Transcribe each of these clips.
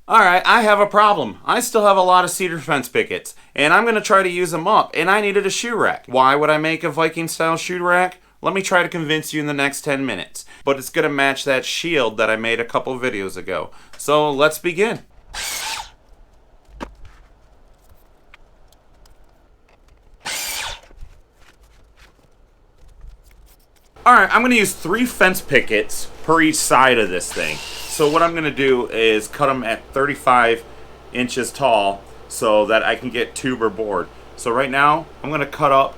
Alright, I have a problem. I still have a lot of cedar fence pickets, and I'm going to try to use them up, and I needed a shoe rack. Why would I make a Viking style shoe rack? Let me try to convince you in the next 10 minutes. But it's going to match that shield that I made a couple videos ago. So let's begin. Alright, I'm going to use 3 fence pickets per each side of this thing. So what I'm going to do is cut them at 35 inches tall so that I can get tube or board. So right now, I'm going to cut up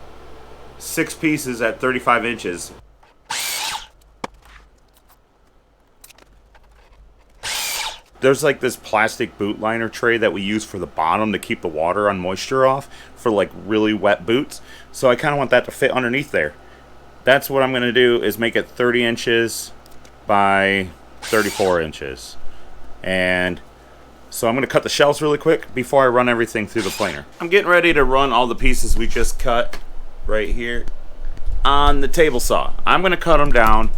6 pieces at 35 inches. There's like this plastic boot liner tray that we use for the bottom to keep the water and moisture off for like really wet boots. So I kind of want that to fit underneath there. That's what I'm going to do, is make it 30 inches by 34 inches. And so I'm going to cut the shelves really quick before I run everything through the planer. I'm getting ready to run all the pieces we just cut right here on the table saw. I'm going to cut them down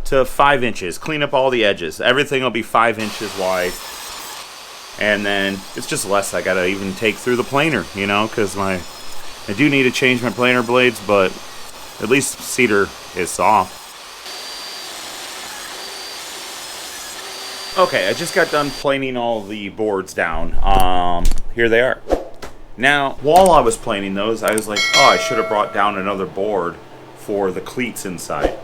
to 5 inches, clean up all the edges. Everything will be 5 inches wide. And then it's just less I got to even take through the planer, you know, because I do need to change my planer blades, but at least cedar is soft. Okay, I just got done planing all the boards down. Here they are. Now, while I was planing those, I was like, oh, I should have brought down another board for the cleats inside.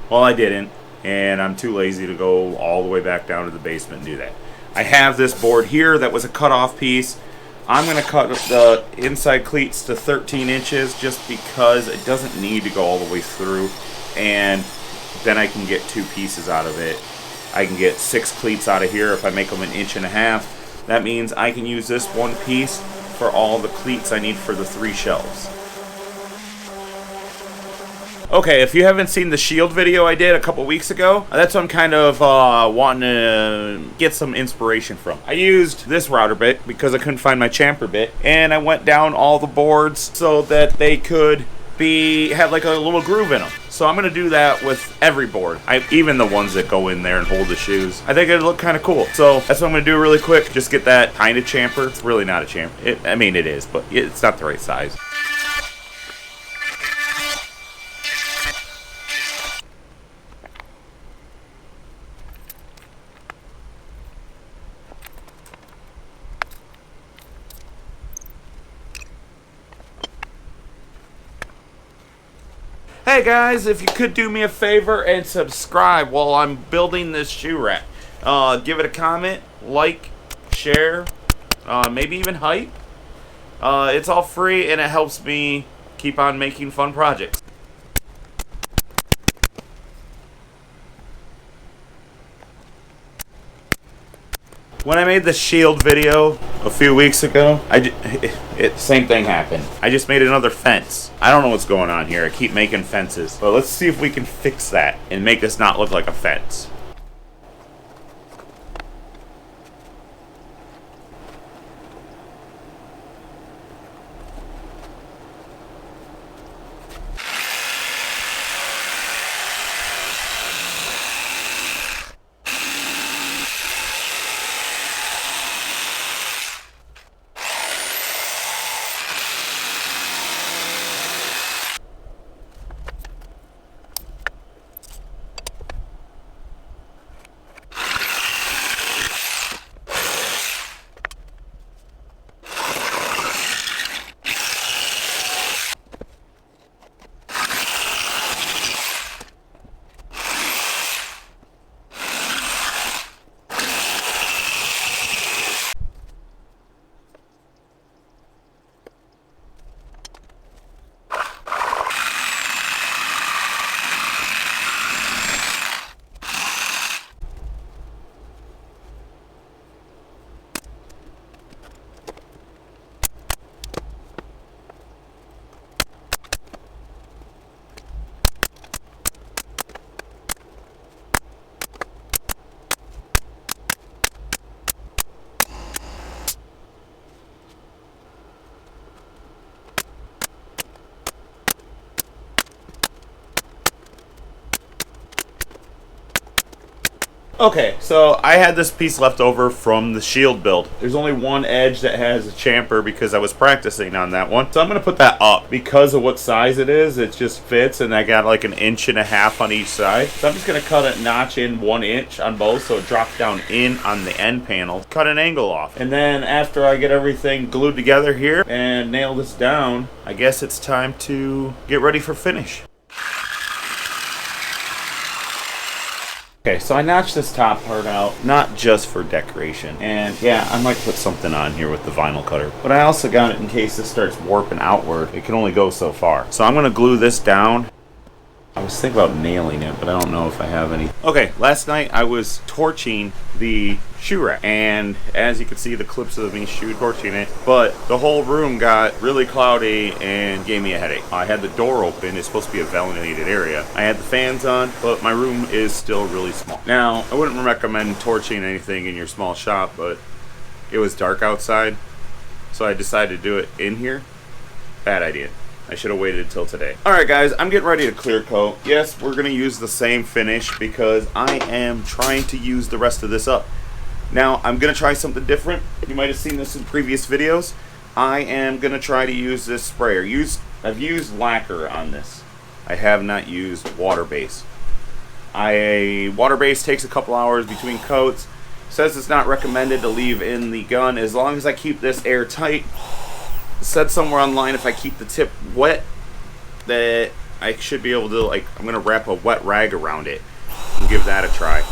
Well, I didn't, and I'm too lazy to go all the way back down to the basement and do that. I have this board here that was a cut-off piece. I'm going to cut the inside cleats to 13 inches just because it doesn't need to go all the way through, and then I can get 2 pieces out of it. I can get 6 cleats out of here if I make them 1.5 inches. That means I can use this one piece for all the cleats I need for the 3 shelves. Okay, if you haven't seen the shield video I did a couple weeks ago, that's what I'm kind of wanting to get some inspiration from. I used this router bit because I couldn't find my chamfer bit, and I went down all the boards so that they could have like a little groove in them. So I'm going to do that with every board, even the ones that go in there and hold the shoes. I think it'd look kind of cool. So that's what I'm going to do really quick. Just get that kind of chamfer. It's really not a chamfer. I mean, it is, but it's not the right size. Hey guys, if you could do me a favor and subscribe while I'm building this shoe rack. Give it a comment, like, share, maybe even hype. It's all free and it helps me keep on making fun projects. When I made the shield video a few weeks ago, same thing happened. I just made another fence. I don't know what's going on here. I keep making fences. But let's see if we can fix that and make this not look like a fence. Okay, so I had this piece left over from the shield build. There's only one edge that has a chamfer because I was practicing on that one. So I'm going to put that up. Because of what size it is, it just fits, and I got like 1.5 inches on each side. So I'm just going to cut a notch in 1 inch on both so it drops down in on the end panel. Cut an angle off. And then after I get everything glued together here and nail this down, I guess it's time to get ready for finish. Okay, so I notched this top part out, not just for decoration. And yeah, I might put something on here with the vinyl cutter. But I also got it in case this starts warping outward. It can only go so far. So I'm gonna glue this down. I was thinking about nailing it, but I don't know if I have any. Okay, last night I was torching the shoe rack, and as you can see the clips of me torching it, but the whole room got really cloudy and gave me a headache. I had the door open. It's supposed to be a ventilated area. I had the fans on, but my room is still really small. Now, I wouldn't recommend torching anything in your small shop, but it was dark outside, so I decided to do it in here. Bad idea. I should have waited until today. Alright guys, I'm getting ready to clear coat. Yes, we're going to use the same finish because I am trying to use the rest of this up. Now, I'm going to try something different. You might have seen this in previous videos. I am going to try to use this sprayer. I've used lacquer on this. I have not used water base. Water base takes a couple hours between coats. Says it's not recommended to leave in the gun as long as I keep this airtight. Said somewhere online if I keep the tip wet that I should be able to, like, I'm gonna wrap a wet rag around it and give that a try.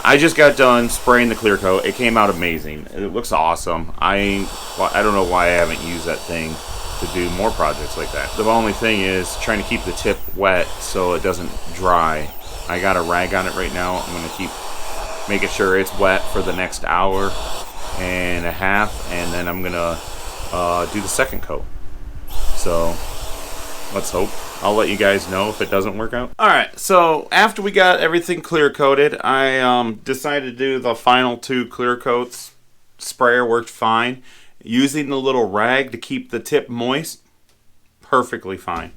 I just got done spraying the clear coat. It came out amazing. It looks awesome. I don't know why I haven't used that thing to do more projects like that. The only thing is trying to keep the tip wet so it doesn't dry. I got a rag on it right now. I'm going to keep making sure it's wet for the next hour and a half, and then I'm going to do the second coat. So let's hope. I'll let you guys know if it doesn't work out. Alright, so after we got everything clear coated, I decided to do the final 2 clear coats. Sprayer worked fine. Using the little rag to keep the tip moist, perfectly fine.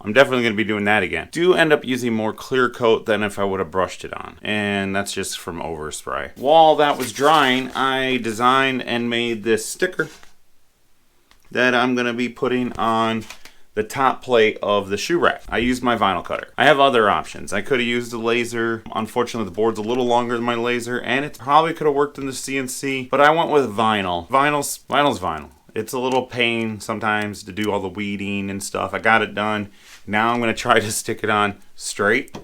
I'm definitely going to be doing that again. Do end up using more clear coat than if I would have brushed it on. And that's just from overspray. While that was drying, I designed and made this sticker that I'm going to be putting on the top plate of the shoe rack. I used my vinyl cutter. I have other options. I could have used a laser. Unfortunately, the board's a little longer than my laser, and it probably could have worked in the CNC, but I went with vinyl. Vinyl's vinyl. It's a little pain sometimes to do all the weeding and stuff. I got it done. Now I'm gonna try to stick it on straight,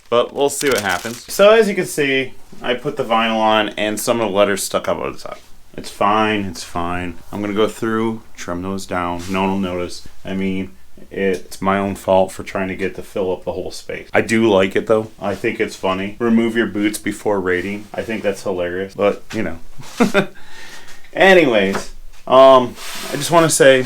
but we'll see what happens. So as you can see, I put the vinyl on and some of the letters stuck up over the top. It's fine, it's fine. I'm gonna go through, trim those down. No one will notice. I mean, it's my own fault for trying to get to fill up the whole space. I do like it though. I think it's funny. Remove your boots before raiding. I think that's hilarious, but you know. Anyways, I just want to say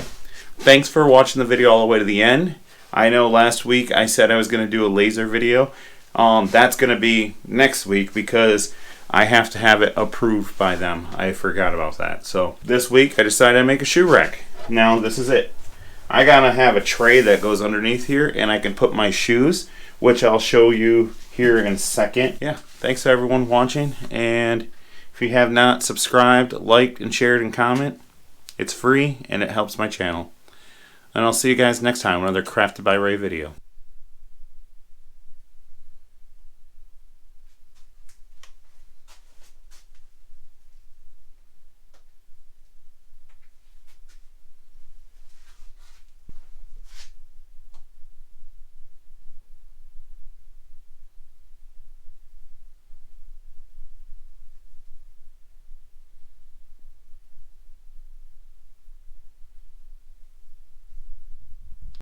thanks for watching the video all the way to the end. I know last week I said I was going to do a laser video. That's going to be next week because I have to have it approved by them. I forgot about that. So this week I decided to make a shoe rack. Now this is it. I gotta have a tray that goes underneath here and I can put my shoes, which I'll show you here in a second. Yeah, thanks to everyone watching, and if you have not subscribed, liked, and shared and comment, it's free and it helps my channel. And I'll see you guys next time, another Crafted by Ray video.